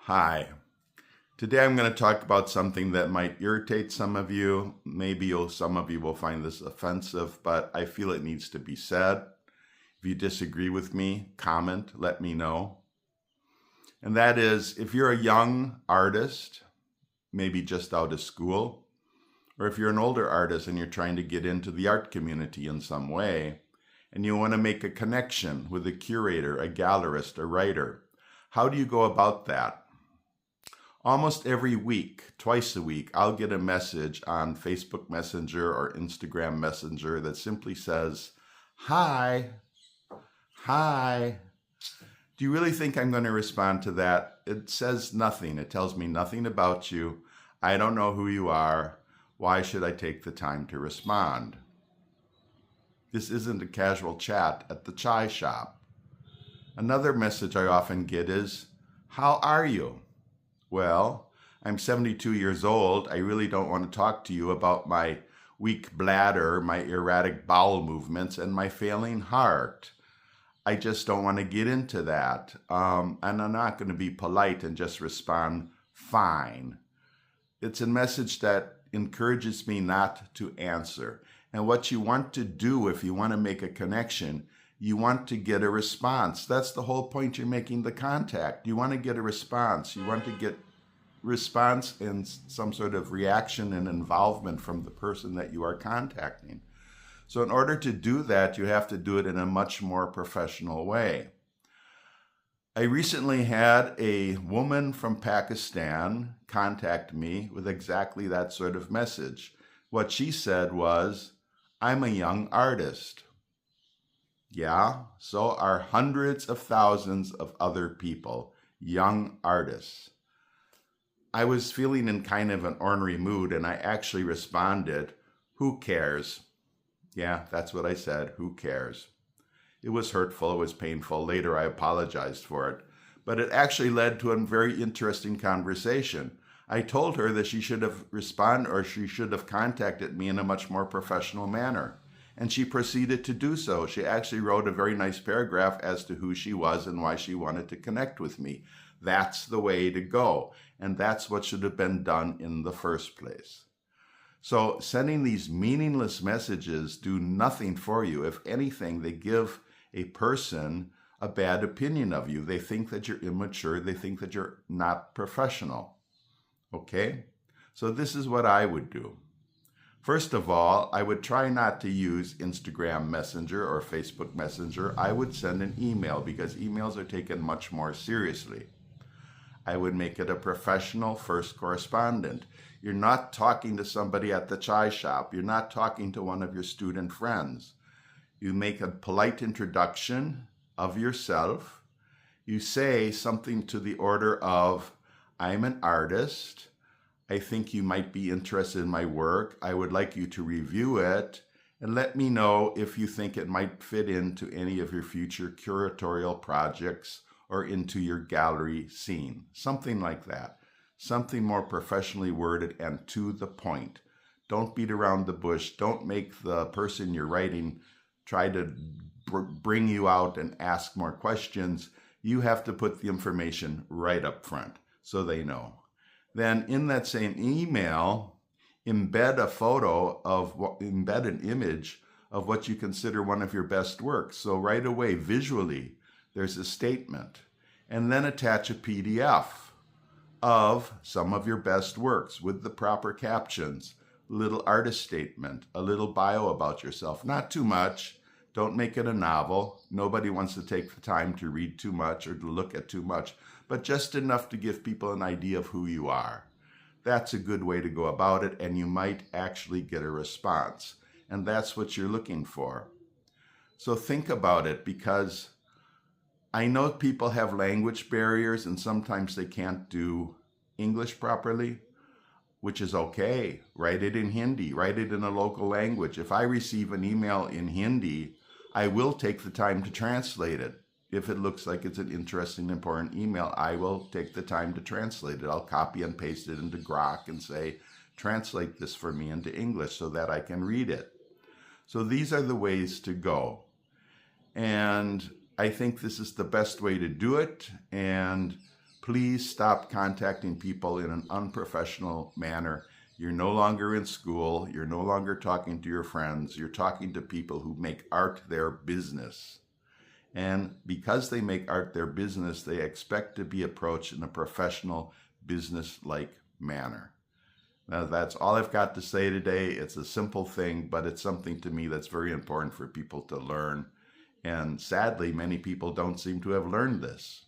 Hi. Today I'm going to talk about something that might irritate some of you. Maybe some of you will find this offensive, but I feel it needs to be said. If you disagree with me, comment, let me know. And that is, if you're a young artist, maybe just out of school, or if you're an older artist and you're trying to get into the art community in some way, and you want to make a connection with a curator, a gallerist, a writer, how do you go about that? Almost every week, twice a week, I'll get a message on Facebook Messenger or Instagram Messenger that simply says, "Hi, hi." Do you really think I'm going to respond to that? It says nothing. It tells me nothing about you. I don't know who you are. Why should I take the time to respond? This isn't a casual chat at the chai shop. Another message I often get is, "How are you?" Well, I'm 72 years old. I really don't want to talk to you about my weak bladder, my erratic bowel movements, and my failing heart. I just don't want to get into that. And I'm not going to be polite and just respond, "Fine." It's a message that encourages me not to answer. And what you want to do if you want to make a connection, you want to get a response. That's the whole point. You're making the contact. You want to get a response. You want to get response and some sort of reaction and involvement from the person that you are contacting. So in order to do that, you have to do it in a much more professional way. I recently had a woman from Pakistan contact me with exactly that sort of message. What she said was, "I'm a young artist." Yeah, so are hundreds of thousands of other people, young artists. I was feeling in kind of an ornery mood, and I actually responded, "Who cares?" Yeah, that's what I said, "Who cares?" It was hurtful, it was painful. Later, I apologized for it. But it actually led to a very interesting conversation. I told her that she should have responded, or she should have contacted me in a much more professional manner. And she proceeded to do so. She actually wrote a very nice paragraph as to who she was and why she wanted to connect with me. That's the way to go. And that's what should have been done in the first place. So sending these meaningless messages do nothing for you. If anything, they give a person a bad opinion of you. They think that you're immature. They think that you're not professional. Okay? So this is what I would do. First of all, I would try not to use Instagram Messenger or Facebook Messenger. I would send an email because emails are taken much more seriously. I would make it a professional first correspondent. You're not talking to somebody at the chai shop. You're not talking to one of your student friends. You make a polite introduction of yourself. You say something to the order of, "I'm an artist. I think you might be interested in my work. I would like you to review it and let me know if you think it might fit into any of your future curatorial projects or into your gallery scene." Something like that. Something more professionally worded and to the point. Don't beat around the bush. Don't make the person you're writing try to bring you out and ask more questions. You have to put the information right up front so they know. Then in that same email, embed an image of what you consider one of your best works. So right away, visually, there's a statement. And then attach a PDF of some of your best works with the proper captions, a little artist statement, a little bio about yourself. Not too much. Don't make it a novel. Nobody wants to take the time to read too much or to look at too much, but just enough to give people an idea of who you are. That's a good way to go about it, and you might actually get a response. And that's what you're looking for. So think about it, because I know people have language barriers and sometimes they can't do English properly, which is okay. Write it in Hindi, write it in a local language. If I receive an email in Hindi, I will take the time to translate it. If it looks like it's an interesting, important email, I will take the time to translate it. I'll copy and paste it into Grok and say, "Translate this for me into English so that I can read it." So these are the ways to go. And I think this is the best way to do it. And Please stop contacting people in an unprofessional manner. You're no longer in school. You're no longer talking to your friends. You're talking to people who make art their business. And because they make art their business, they expect to be approached in a professional, business-like manner. Now, that's all I've got to say today. It's a simple thing, but it's something to me that's very important for people to learn. And sadly, many people don't seem to have learned this.